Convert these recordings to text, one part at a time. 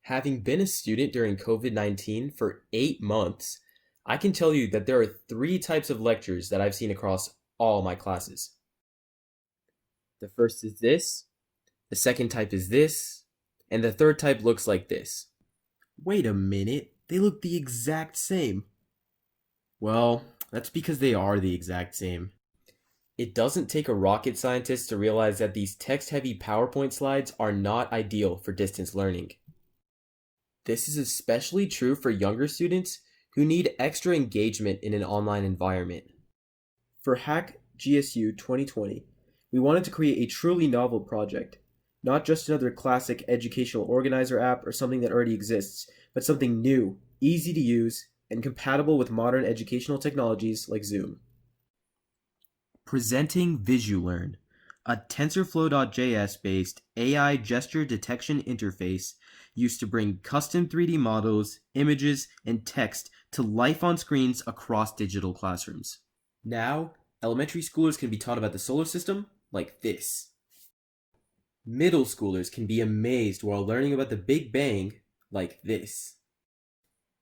Having been a student during COVID-19 for 8 months, I can tell you that there are 3 types of lectures that I've seen across all my classes. The first is this, the second type is this, and the third type looks like this. Wait a minute, they look the exact same. Well, that's because they are the exact same. It doesn't take a rocket scientist to realize that these text-heavy PowerPoint slides are not ideal for distance learning. This is especially true for younger students who need extra engagement in an online environment. For Hack GSU 2020, we wanted to create a truly novel project, not just another classic educational organizer app or something that already exists, but something new, easy to use, and compatible with modern educational technologies like Zoom. Presenting VisuLearn, a Tensorflow.js based AI gesture detection interface used to bring custom 3D models, images, and text to life on screens across digital classrooms. Now, elementary schoolers can be taught about the solar system like this. Middle schoolers can be amazed while learning about the Big Bang like this.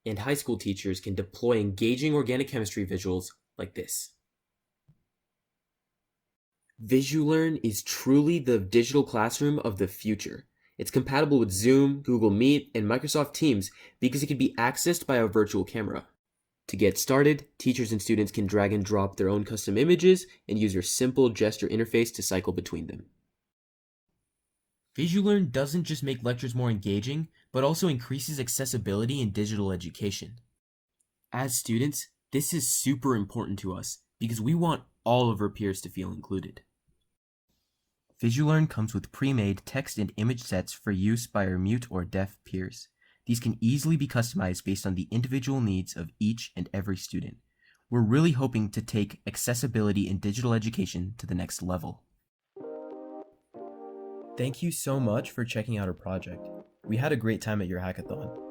And high school teachers can deploy engaging organic chemistry visuals like this. VisuLearn is truly the digital classroom of the future. It's compatible with Zoom, Google Meet, and Microsoft Teams because it can be accessed by a virtual camera. To get started, teachers and students can drag and drop their own custom images and use your simple gesture interface to cycle between them. VisuLearn doesn't just make lectures more engaging, but also increases accessibility in digital education. As students, this is super important to us because we want all of our peers to feel included. VisuLearn comes with pre-made text and image sets for use by our mute or deaf peers. These can easily be customized based on the individual needs of each and every student. We're really hoping to take accessibility in digital education to the next level. Thank you so much for checking out our project. We had a great time at your hackathon.